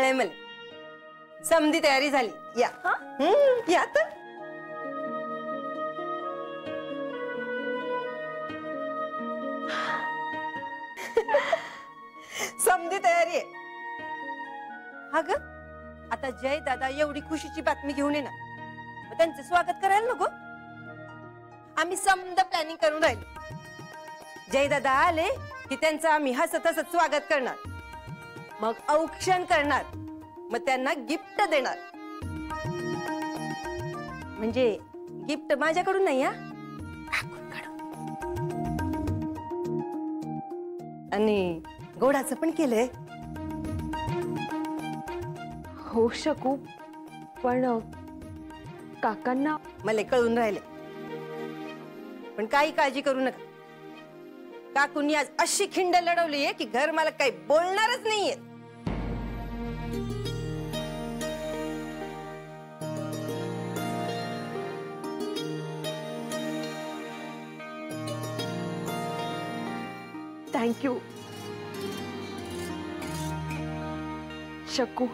कळलंय मला. समधी तयारी झाली. या या तर. समधी तयारी आहे. अगं आता जय दादा एवढी खुशीची बातमी घेऊन येणार, मग त्यांचं स्वागत करायला नको? आम्ही समद प्लॅनिंग करून राहिलो. जय दादा आले की त्यांचं आम्ही हसत हसत स्वागत करणार, मग औक्षण करणार, मग त्यांना गिफ्ट देणार. म्हणजे गिफ्ट माझ्याकडून नाही, काकूंकडून. आणि गोडाचं पण केलंय. हो शकू, पण काकांना मला कळून राहिले. पण काही काळजी करू नका. काकूंनी आज अशी खिंड लढवलीये की घर मला काही बोलणारच नाहीये. थँक्यू शकू.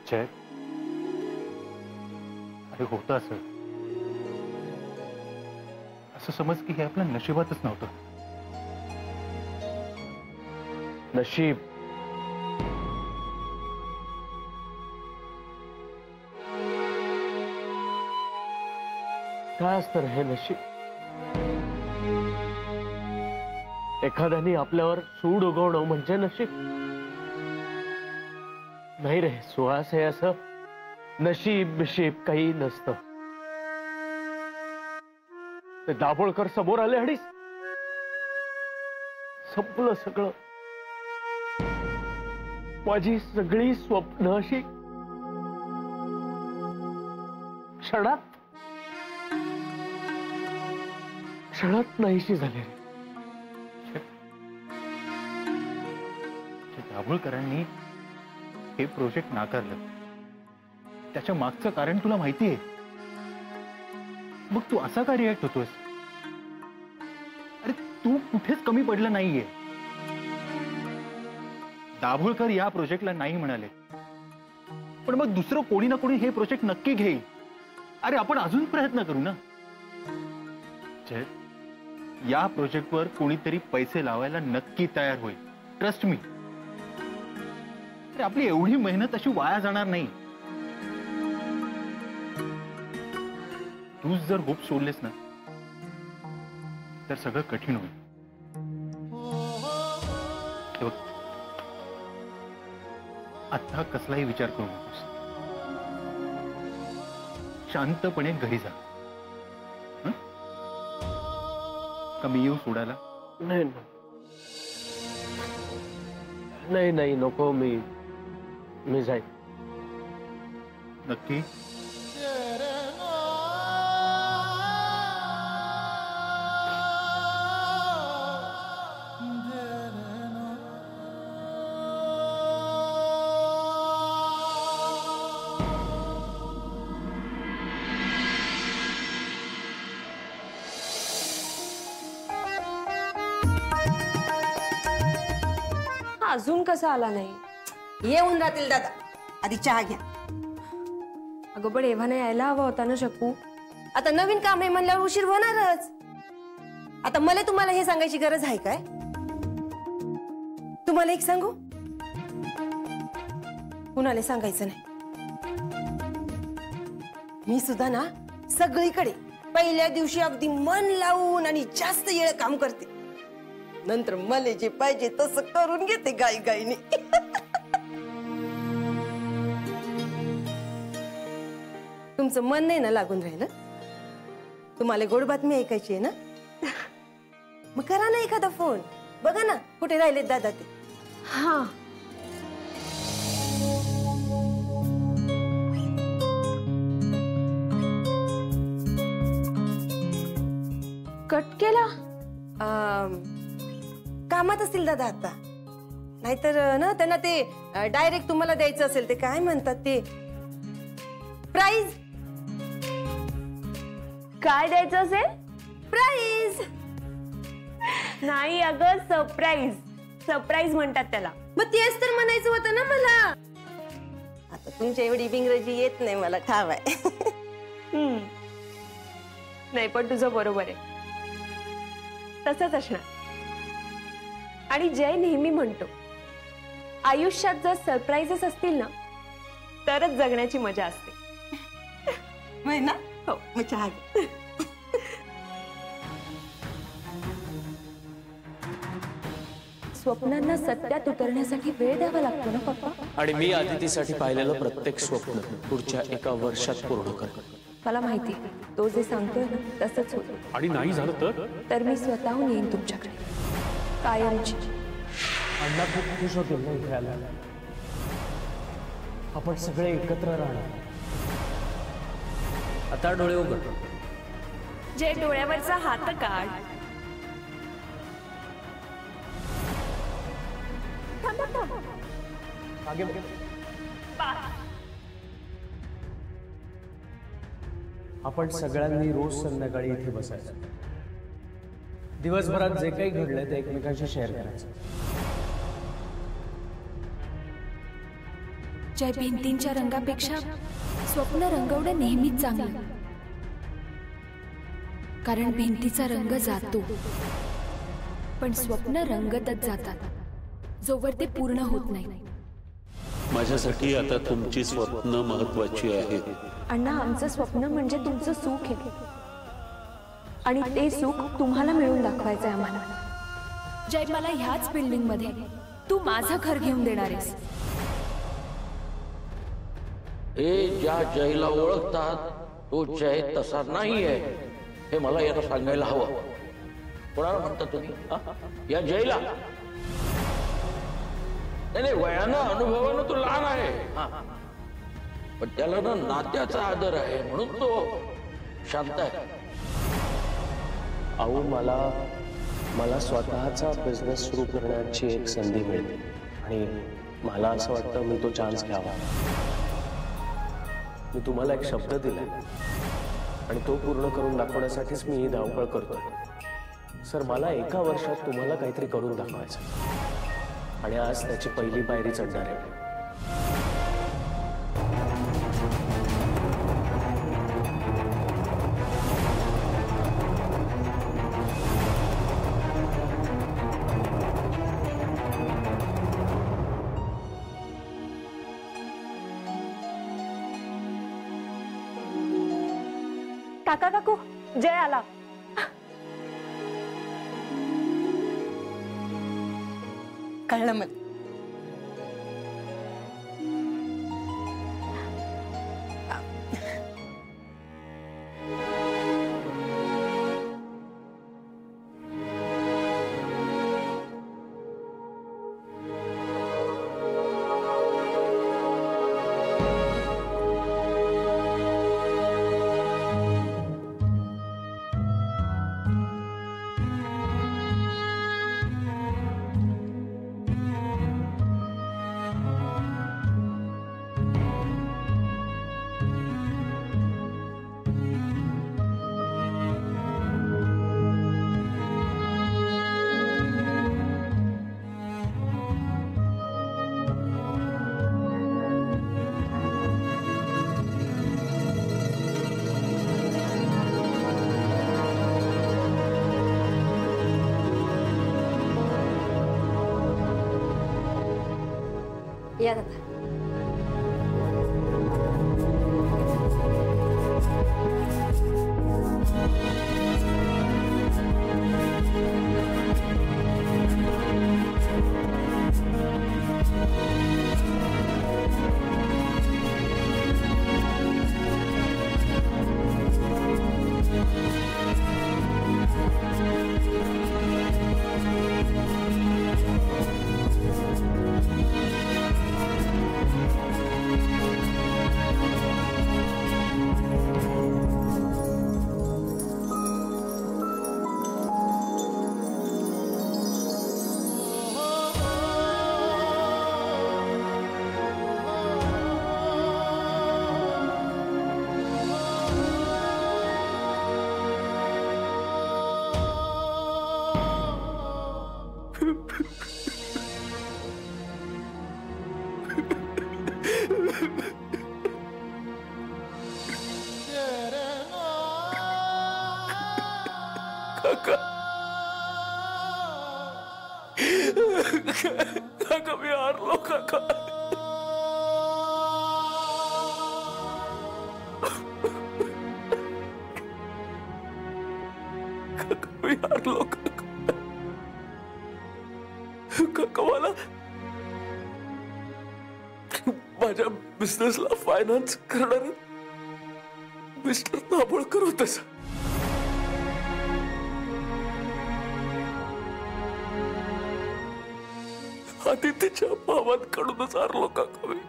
जय, अरे होतं असं समज की हे आपल्या नशिबातच नव्हतं. नशीब काय असतं हे नशीब? एखाद्याने आपल्यावर सूड उगवणं म्हणजे नशीब नाही रे सुहास. हे असं नशीब बिशीब काही नसतं. ते दाभोळकर समोर आले आणि संपलं सगळं. माझी सगळी स्वप्न अशी क्षणात नाहीशी झाली. दाभोळकरांनी हे प्रोजेक्ट नाकारलं, त्याच्या मागचं कारण तुला माहिती आहे. मग तू असा का रिॲक्ट होतोस? अरे तू कुठेच कमी पडलं नाहीये. दाभोळकर या प्रोजेक्टला नाही म्हणाले, पण मग दुसरं कोणी ना कोणी हे प्रोजेक्ट नक्की घेईल. अरे आपण अजून प्रयत्न करू ना. जय, या प्रोजेक्टवर कोणीतरी पैसे लावायला नक्की तयार होईल. Trust me. आपली एवढी मेहनत अशी वाया जाणार नाही. तूच जर होप सोडलेस ना तर सगळं कठीण होईल. आता कसलाही विचार करू नकोस. शांतपणे घरी जा. कमी येऊ सोडायला? नाही नाही नाही नको. मी जाईन. नक्की? अजून कसा आला नाही? येऊन राहतील दादा. आधी चहा घ्या. अगं पण एव्हा नाही यायला हवा होता ना शकू. आता नवीन काम आहे म्हणल्यावर उशीर होणारच. आता मला तुम्हाला हे सांगायची गरज आहे काय? तुम्हाला एक सांगू, कुणाला सांगायचं नाही. मी सुद्धा ना सगळीकडे पहिल्या दिवशी अगदी मन लावून आणि जास्त वेळ काम करते. नंतर मला जे पाहिजे तसं करून घेते गाई गाईने. तुमचं मन नाही ना लागून राहिलं? तुम्हाला गोड बातमी ऐकायची आहे ना? मग करा ना एखादा फोन. बघा ना कुठे राहिलेत दादा ते. हा कट केला. कामात असतील दादा आता. नाहीतर ना त्यांना ते डायरेक्ट तुम्हाला द्यायचं असेल ते काय म्हणतात ते प्राइज. काय द्यायचं असेल? प्राइज नाही अगं, सरप्राईज. सरप्राईज म्हणतात त्याला. मग तेच तर म्हणायचं होतं ना मला. आता तुमच्या एवढी इंग्रजी येत नाही मला ठावाय. नाही पण तुझं बरोबर आहे, तसंच असणार. आणि जय नेहमी म्हणतो आयुष्यात जर सरप्राईजेस असतील ना तरच जगण्याची मजा असते. होय ना? हो. मग चहा घे. स्वप्नांना सत्यात उतरण्यासाठी वेळ द्यावा लागतो ना पप्पा. आणि मी अदितीसाठी पाहिलेलं प्रत्येक स्वप्न पुढच्या 1 वर्षात पूर्ण कर. मला माहिती तो जे सांगतोय ना तसंच होतं. आणि नाही झालं तर मी स्वतःहून येईन तुमच्याकडे कायमची. अण्णा खूप खुश होतील ना इथे आल्यावर. आपण सगळे एकत्र राहणार. आता डोळे उघड. जे डोळ्यावरचा हात काढ. मागे आपण सगळ्यांनी रोज संध्याकाळी इथे बसायचं. दिवसभरात जे काही घडलंय ते एकमेकांशी शेअर करायचं. जय भिंतींच्या रंगापेक्षा स्वप्न रंगवणं नेहमीच चांगलं, कारण भिंतीचा रंग जातो पण स्वप्न रंगतच जातात जोवर ते पूर्ण होत नाही. माझ्यासाठी आता तुमची स्वप्न महत्वाची आहेत. अण्णा आमचं स्वप्न म्हणजे तुमचं सुख आहे आणि ते सुख तुम्हाला मिळून दाखवायचंय आम्हाला. जय मला ह्याच बिल्डिंग मध्ये तू माझं घर घेऊन देणार आहेस. हे ज्या जयला ओळखतात तो जय तसा नाहीये हे मला याला सांगायला हवं. कोणाला म्हणता तुम्ही? या जयला? नाही, वयानं अनुभवानं तो लहान आहे, पण त्याला ना नात्याचा आदर आहे म्हणून तो शांत आहे. अहो मला स्वतःचा बिझनेस सुरू करण्याची एक संधी मिळते आणि मला असं वाटतं मी तो चान्स घ्यावा. मी तुम्हाला एक शब्द दिलाय आणि तो पूर्ण करून दाखवण्यासाठीच मी ही धावपळ करतोय. सर मला 1 वर्षात तुम्हाला काहीतरी करून दाखवायचं आणि आज त्याची पहिली पायरी चढणार आहे. काका काकू जय आला. कळलं मला. या दादा. काका मी हारलो काका. काका मी हारलो काका. काका मला माझ्या बिझनेसला फायनान्स करणार मिस्टर दाभोळकर होते सर. आदितीच्या भावांकडूनच हारलो काका मी.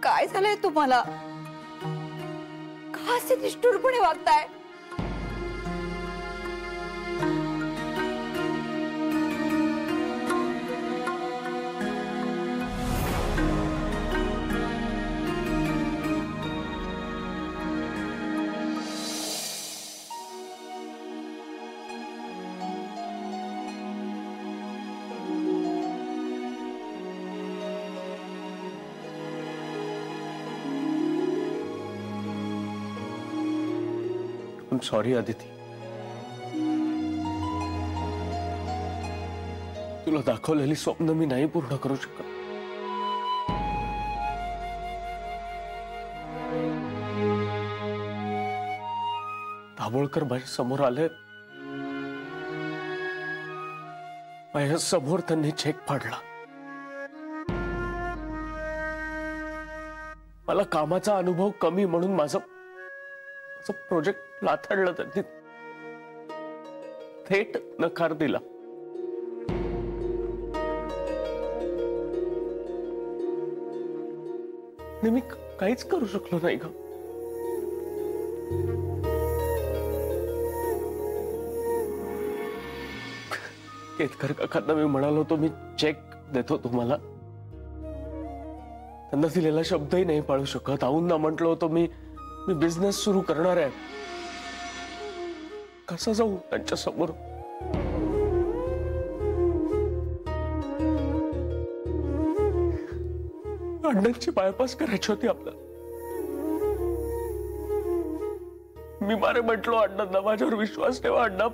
काय झालंय तुम्हाला? का असे निष्ठुरपणे वागताय? सॉरी आदिती. तुला दाखवलेली स्वप्न मी नाही पूर्ण करू शकत. दाभोळकर माझ्या समोर आले. माझ्या समोर त्यांनी चेक फाडला. मला कामाचा अनुभव कमी म्हणून माझं प्रोजेक्ट लाथाडलं. त्यांनी थेट नकार दिला. मी काहीच करू शकलो नाही ग. केतकर काकांना मी म्हणालो होतो मी चेक देतो तुम्हाला. त्यांना दिलेला शब्दही नाही पाळू शकत. आऊंना म्हटलं होतं मी बिझनेस सुरू करणार आहे. कसं जाऊ त्यांच्या समोर? अण्णांची बायपास करायची होती आपल्याला. मी मारे म्हटलो अण्णांना माझ्यावर विश्वास ठेवा अण्णा.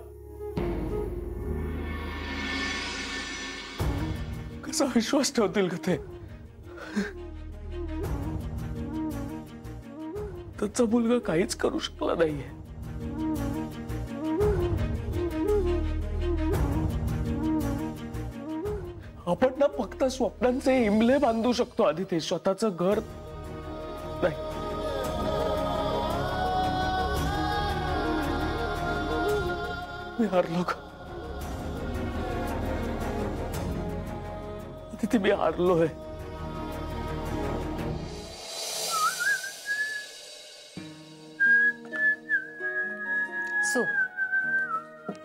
कसा विश्वास ठेवतील का ते? त्याचा मुलगा काहीच करू शकला नाहीये. आपण ना फक्त स्वप्नांचे इमले बांधू शकतो आदिती, स्वतःचं घर नाही. मी हारलो का आदिती? मी हारलोय.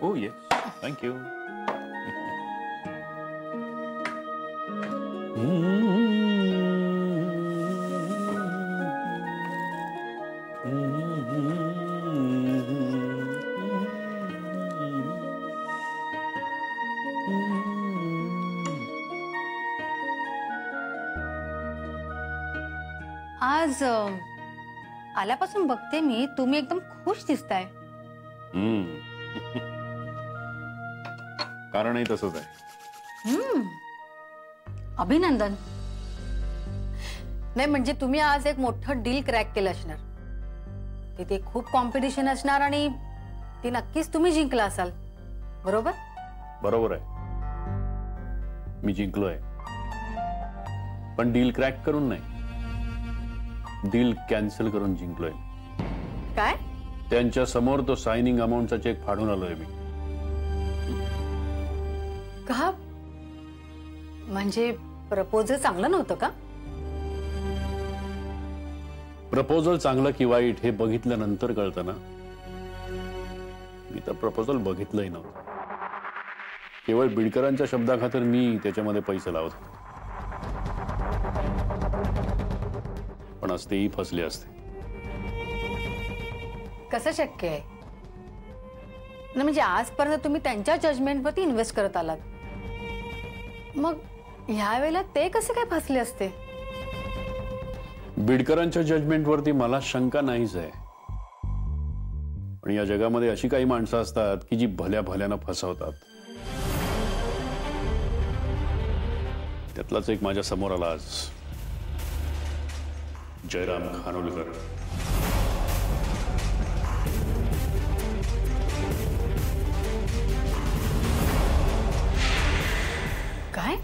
Oh yes, thank you. आज आल्यापासून बघते मी तुम्ही एकदम खुश दिसताय. कारणही तसंच आहे. अभिनंदन. नाही म्हणजे तुम्ही आज एक मोठं डील क्रॅक केलं असणार. तिथे खूप कॉम्पिटिशन असणार आणि ती नक्कीच तुम्ही जिंकला असाल. बरोबर? बरोबर आहे. मी जिंकलोय, पण डील क्रॅक करून नाही, डील कॅन्सल करून जिंकलोय. काय? त्यांच्या समोर तो सायनिंग अमाऊंटचा चेक फाडून आलोय मी. का? म्हणजे प्रपोजल चांगलं नव्हतं का? प्रपोजल चांगलं की वाईट हे बघितल्यानंतर कळतं ना. मी तर प्रपोजल बघितलंही नव्हतं. केवळ बिडकरांच्या शब्दाखातर मी त्याच्यामध्ये पैसे लावत होतो. पण आज तेही फसले असते. कसं शक्य आहे ना? म्हणजे आजपर्यंत तुम्ही त्यांच्या जजमेंटवरती इन्व्हेस्ट करत आलात, मग ह्या वेळेला ते कसे काय फसले असते? बिडकरांच्या जजमेंटवरती मला शंका नाहीच आहे. पण या जगामध्ये अशी काही माणसं असतात की जी भल्या भल्यानं फसवतात. त्यातलाच एक माझ्या समोर आला आज. जयराम खानोलकर. काय?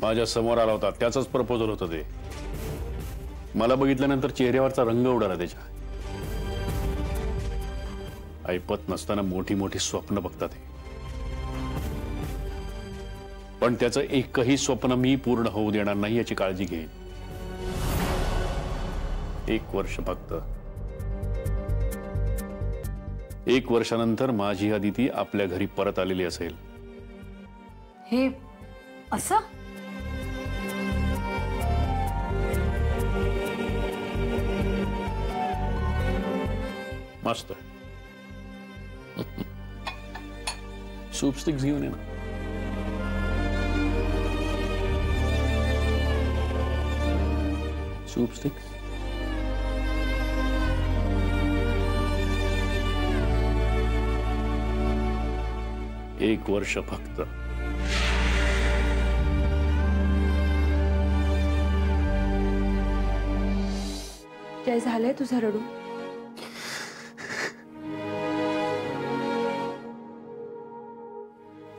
माझ्या समोर आला होता. त्याचंच प्रपोजल होतं ते. मला बघितल्यानंतर चेहऱ्यावरचा रंग उडाला त्याच्या. ऐपत नसताना मोठी मोठी स्वप्न बघतात हे. पण त्याचं एकही स्वप्न मी पूर्ण होऊ देणार नाही याची काळजी घेईन. 1 वर्ष फक्त. 1 वर्षानंतर माझी अदिती आपल्या घरी परत आलेली असेल. हे असं? मस्त. सूप स्टिक्स घेऊन ये ना. Soup sticks. एक वर्ष फक्त. जय, झालंय तुझं रडू?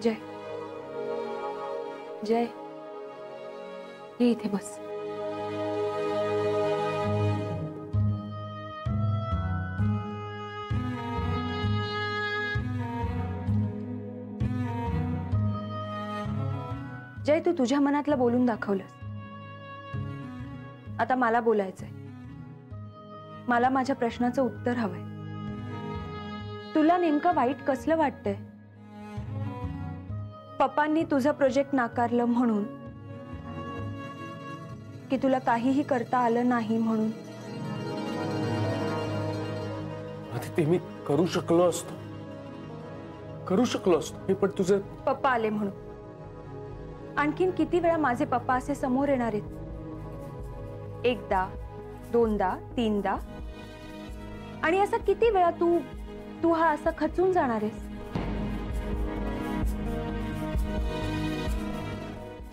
जय, जय, ये इथे बस. जय, तू तुझ्या मनातलं बोलून दाखवलंस. आता मला बोलायचंय. मला माझ्या प्रश्नाचं उत्तर हवंय. तुला नेमकं वाईट कसलं वाटतंय? पप्पांनी तुझं प्रोजेक्ट नाकारलं म्हणून, की तुला काहीही करता आलं नाही म्हणून? ते मी करू शकलो असतो. हे पण तुझे पप्पा आले म्हणून. आणखीन किती वेळा माझे पप्पा असे समोर येणार आहेत? 1दा, 2दा, 3दा. आणि असं किती वेळा तू हा असा खचून जाणार आहेस?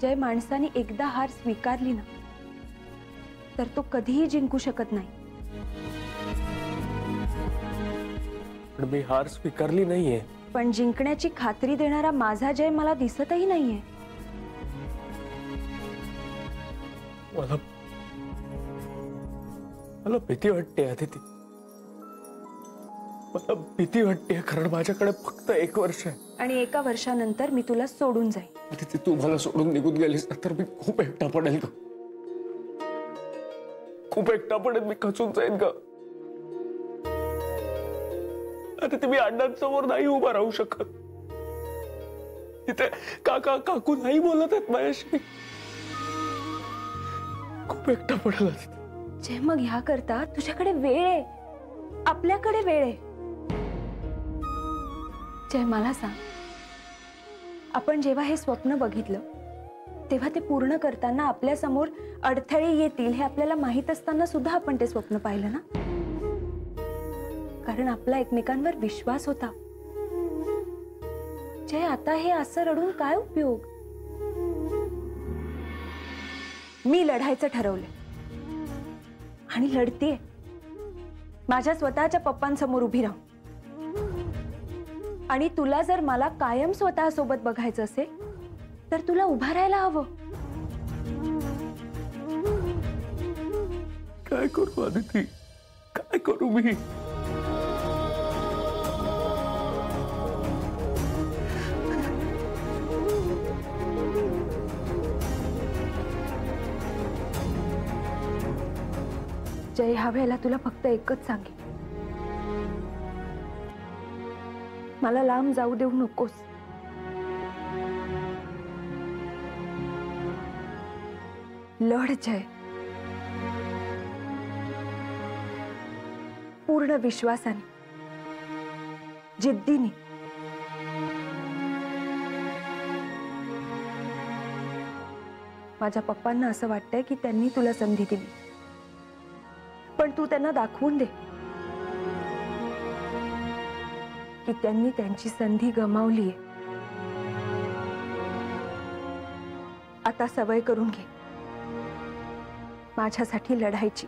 जय, माणसाने एकदा हार स्वीकारली ना, तर तो कधीही जिंकू शकत नाही. पण मी हार स्वीकारली नाहीये. पण जिंकण्याची खात्री देणारा माझा जय मला दिसतही नाहीये. मला भीती वाटते अदिती. मला भीती वाटते, कारण माझ्याकडे फक्त 1 वर्ष आहे. आणि 1 वर्षानंतर मी तुला सोडून जाईन. अदिती, तू मला सोडून निघून गेलीस तर मी खूप एकटा पडेल ग. खूप एकटा पडेल. मी खचून जाईन ग. अदिती, मी अण्णांसमोर नाही उभा राहू शकत. तिथे काका काकू नाही बोलत आहेत माझ्याशी. खूप एकटा पडेल अदिती. जय, मग ह्या करता तुझ्याकडे वेळ आहे. आपल्याकडे वेळ आहे. जय, मला सांग, आपण जेव्हा हे स्वप्न बघितलं तेव्हा ते पूर्ण करताना आपल्या समोर अडथळे येतील हे आपल्याला माहित असताना सुद्धा आपण ते स्वप्न पाहिलं ना? कारण आपला एकमेकांवर विश्वास होता. जय, आता हे असं रडून काय उपयोग? मी लढायचं ठरवलंय आणि लढतीये. माझ्या स्वतःच्या पप्पांसमोर उभी राहून. आणि तुला जर मला कायम स्वतः सोबत बघायचं असेल तर तुला उभा राहायला हवं. काय करू अदिती? काय करू मी? जय, ह्या वेळेला तुला फक्त एकच सांगेन, मला लांब जाऊ देऊ नकोस. लढ जय, पूर्ण विश्वासाने, जिद्दीने. माझ्या पप्पांना असं वाटतंय की त्यांनी तुला संधी दिली, पण तू त्यांना दाखवून दे की त्यांनी त्यांची संधी गमावलीये. आता सवय करून घे माझ्यासाठी लढायची.